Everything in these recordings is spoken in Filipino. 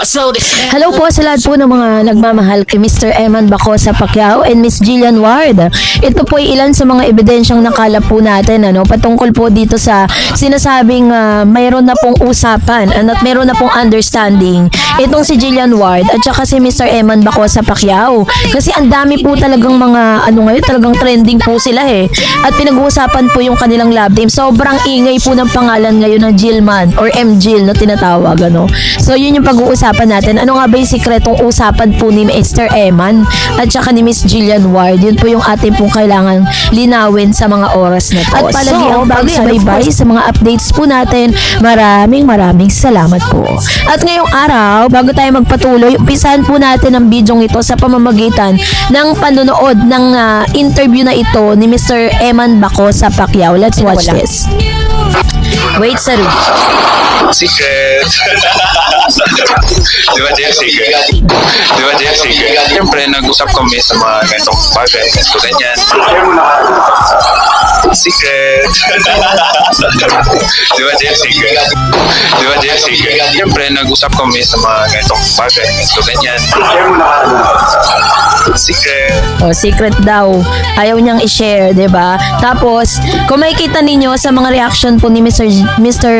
Hello po sa lahat po ng mga nagmamahal kay Mr. Eman Bacosa Pacquiao and Miss Jillian Ward. Ito po ay ilan sa mga ebidensyang nakalap po natin patungkol po dito sa sinasabing mayroon na pong usapan at mayroon na pong understanding itong si Jillian Ward at saka si Mr. Eman Bacosa Pacquiao. Kasi ang dami po talagang mga ngayon talagang trending po sila at pinag-uusapan po yung kanilang love team. Sobrang ingay po ng pangalan ngayon ng Jillman or M-Jill na tinatawag So yun yung pag-uusapan natin. Ano nga ba yung sikretong usapan po ni Mr. Eman at saka ni Miss Jillian Ward? Yun po yung ating pong kailangan linawin sa mga oras na to. At palagi ang pagsubaybay sa mga updates po natin. Maraming salamat po. At ngayong araw, bago tayo magpatuloy, umpisahan po natin ang bidyong ito sa pamamagitan ng panonood ng interview na ito ni Mr. Eman Bacosa Pacquiao. Let's watch this. Wait, sir. Secret. Di ba, Jeff? Secret. Di ba, Jeff? Secret. Siyempre, nag-usap kami sa mga ganitong bagay. So, ganyan. Secret. Di ba, Jeff? Secret. Di ba, Jeff? Secret. Siyempre, nag-usap kami sa mga ganitong bagay. So, ganyan. Secret. Secret daw. Ayaw niyang i-share, 'di ba? Tapos, kung makikita ninyo sa mga reaction po ni Mr.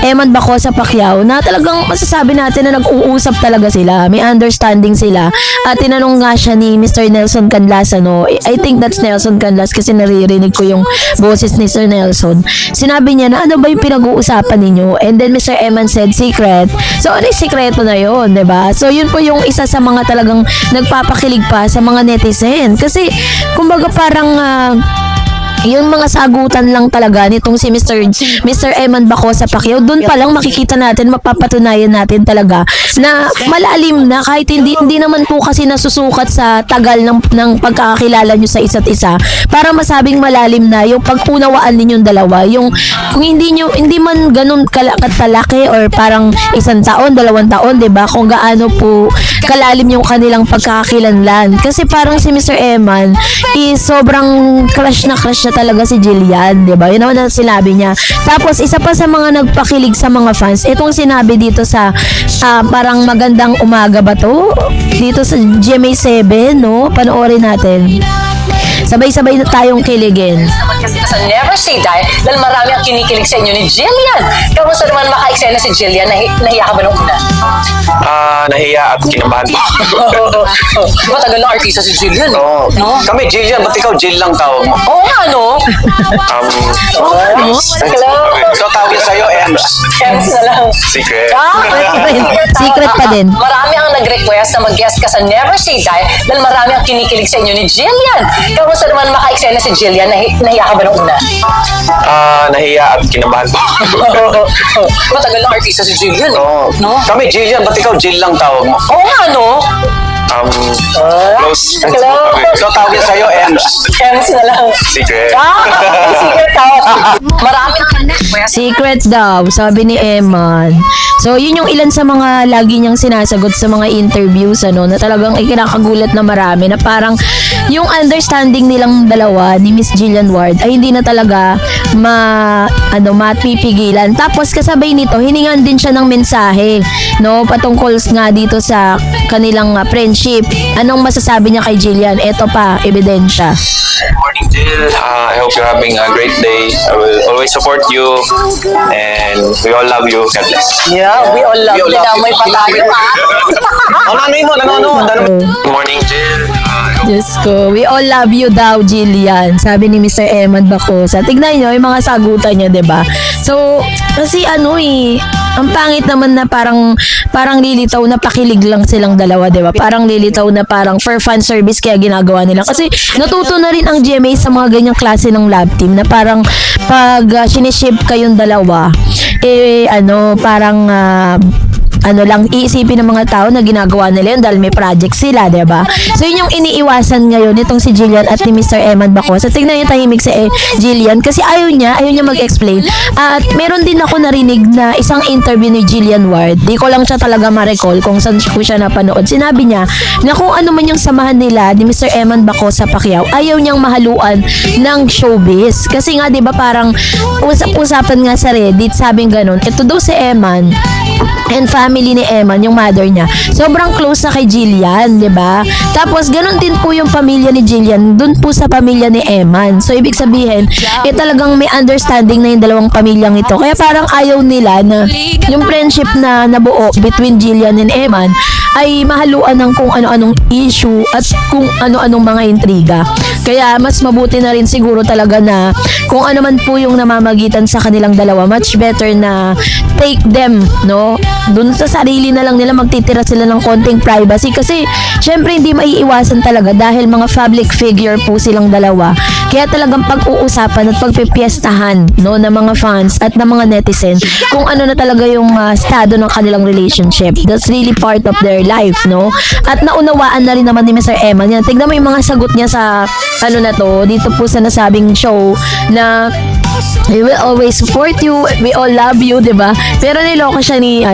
Eman Bacosa Pacquiao na talagang masasabi natin na nag-uusap talaga sila. May understanding sila. At tinanong nga siya ni Mr. Nelson Canlas, I think that's Nelson Canlas kasi naririnig ko yung boses ni Sir Nelson. Sinabi niya na ano ba yung pinag-uusapan ninyo? And then Mr. Eman said secret. So, ano yung sikreto na yun, 'di ba? So, yun po yung isa sa mga talagang nagpapakilig pa sa mga netizen. Kasi, kumbaga parang yung mga sagutan lang talaga nitong si Mr. Eman Bacosa Pacquiao, doon pa lang makikita natin, mapapatunayan natin talaga na malalim na kahit hindi naman po kasi nasusukat sa tagal ng pagkakakilala nyo sa isa't isa para masabing malalim na yung pag-unawaan ninyong dalawa. Yung kung hindi man ganun katalaki or parang 1 taon, 2 taon, 'di ba? Kung gaano po kalalim yung kanilang pagkakakilanlan. Kasi parang si Mr. Eman is sobrang crush na talaga si Jillian, 'di ba? Yun naman ang sinabi niya. Tapos isa pa sa mga nagpakilig sa mga fans, itong sinabi dito sa parang magandang umaga ba to? Dito sa GMA7, panoorin natin. Sabay-sabay na tayong kiligin. Kasi sa Never Say Die, dahil marami ang kinikilig sa inyo ni Jillian. Kamusta naman maka-eksena si Jillian? Nahiya ka ba nung una? Nahiya at kinabahan po. Matagal na artista si Jillian. Oo. No? Kami, Jillian. Ba't ikaw Jill lang tawag mo? Oo nga, no? Hello? So, tawagin sa'yo, Ems. Ems na lang. Secret. Secret pa din. Marami ang nag-request na mag-guest ka sa Never Say Die dahil marami ang kinikilig sa inyo ni Jillian. Kamusta naman maka-eksena si Jillian? Nahiya ka ba nung una? Nahiya at kinabahan po. Matagal na artista si Jillian. Oo. No? Kami, Jillian. Ba't ikaw Jill lang tawag mo? Oo nga, no? Close. Hello? So, tawagin sa'yo, Ems. Ems na lang. Secret. Secret ka. Marami ang nag-request. Secret daw, sabi ni Eman. So, yun yung ilan sa mga lagi niyang sinasagot sa mga interviews, na talagang ikinakagulat na marami, na parang yung understanding nilang dalawa ni Miss Jillian Ward ay hindi na talaga mapipigilan. Tapos, kasabay nito, hiningan din siya ng mensahe, patungkol nga dito sa kanilang friendship. Anong masasabi niya kay Jillian? Ito pa, ebidensya. Morning, Jill. I hope you're having a great day. I will always support you. And we all love you. God bless. Yeah, we all love you. Damay pa tayo, ha? Nanay mo, nanonood. Good morning, Jill. Diyos ko, we all love you daw, Jillian. Sabi ni Mr. Eman Bacosa. Tignan nyo yung mga sagutan niya, 'di ba? So, kasi ang pangit naman na parang lilitaw na pakilig lang silang dalawa, 'di ba? Parang lilitaw na parang for fan service kaya ginagawa nila. Kasi natuto na rin ang GMA sa mga ganyang klase ng love team na parang pag siniship kayong dalawa, parang lang iisipin ng mga tao na ginagawa nila yun dahil may project sila, diba? So, yun yung iniiwasan ngayon nitong si Jillian at ni Mr. Eman Bacosa. Tignan yung tahimik si Jillian kasi ayaw niya mag-explain. At meron din ako narinig na isang interview ni Jillian Ward. Di ko lang siya talaga ma-recall kung saan ko siya napanood. Sinabi niya na kung ano man yung samahan nila ni Mr. Eman Bacosa Pacquiao, ayaw niyang mahaluan ng showbiz. Kasi nga, diba, parang usap-usapan nga sa Reddit, sabing ganun. Ito daw si Eman and family family ni Eman, yung mother niya, sobrang close na kay Jillian, di ba? Tapos, ganun din po yung pamilya ni Jillian, dun po sa pamilya ni Eman. So, ibig sabihin, talagang may understanding na yung dalawang pamilyang ito. Kaya parang ayaw nila na yung friendship na nabuo between Jillian and Eman ay mahaluan ng kung ano-anong issue at kung ano-anong mga intriga. Kaya mas mabuti na rin siguro talaga na kung ano man po yung namamagitan sa kanilang dalawa, much better na take them, no? Dun sa sarili na lang nila, magtitira sila ng konting privacy kasi syempre hindi maiiwasan talaga dahil mga public figure po silang dalawa. Kaya talagang pag-uusapan at pagpipiestahan, no, ng mga fans at ng mga netizen kung ano na talaga yung estado ng kanilang relationship. That's really part of their life, no? At naunawaan na rin naman ni Mr. Eman yan. Tignan mo yung mga sagot niya sa ano na to, dito po sa nasabing show na we will always support you, we all love you, diba? Pero niloko siya ni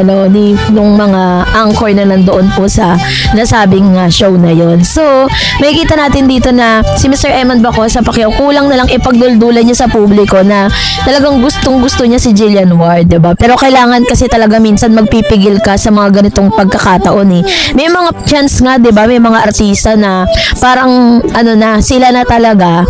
nung mga anchor na nandoon po sa nasabing show na yon. So, makikita natin dito na si Mr. Eman Baco sa Pacquiao, kulang na lang ipagduldulan niya sa publiko na talagang gustong-gusto niya si Jillian Ward, diba? Pero kailangan kasi talaga minsan magpipigil ka sa mga ganitong pagkakataon eh. May mga chance nga, diba? May mga artista na parang sila na talaga.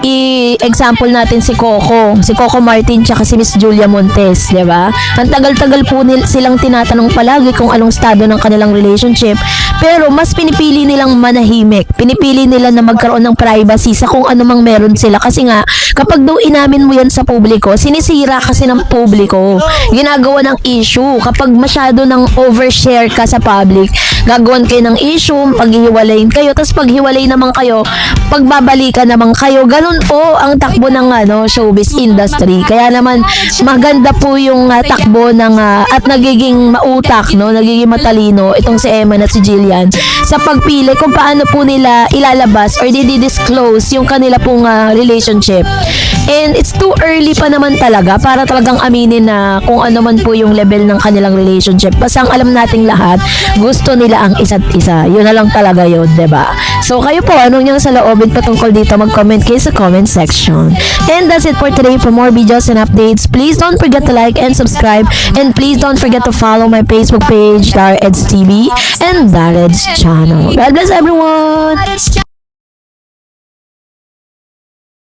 I-example natin si Coco Martin tsaka si Miss Julia Montes, di ba? Ang tagal-tagal po silang tinatanong palagi kung anong estado ng kanilang relationship, pero mas pinipili nilang manahimik. Pinipili nila na magkaroon ng privacy sa kung ano mang meron sila kasi nga kapag daw inamin mo yan sa publiko, sinisira kasi ng publiko. Ginagawa ng issue. Kapag masyado ng overshare ka sa public, gagawan kayo ng issue, paghihiwalayin kayo, tapos paghiwalay naman kayo, pagbabalikan naman kayo. Ganun po ang takbo ng showbiz industry. Kaya naman maganda po yung takbo ng at nagiging mautak, no, nagiging matalino itong si Eman at si Jillian sa pagpili kung paano po nila ilalabas or di-disclose yung kanila pong relationship. And it's too early pa naman talaga para talagang aminin na kung ano man po yung level ng kanilang relationship. Basta ang alam nating lahat, gusto nila ang isa't isa. Yun na lang talaga yun, diba? So kayo po, anong niyang sa loobin patungkol dito, mag-comment kayo sa comment section. And that's it for today. For more videos and updates, please don't forget to like and subscribe. And please don't forget to follow my Facebook page, Dareds TV and Dareds channel. God bless everyone!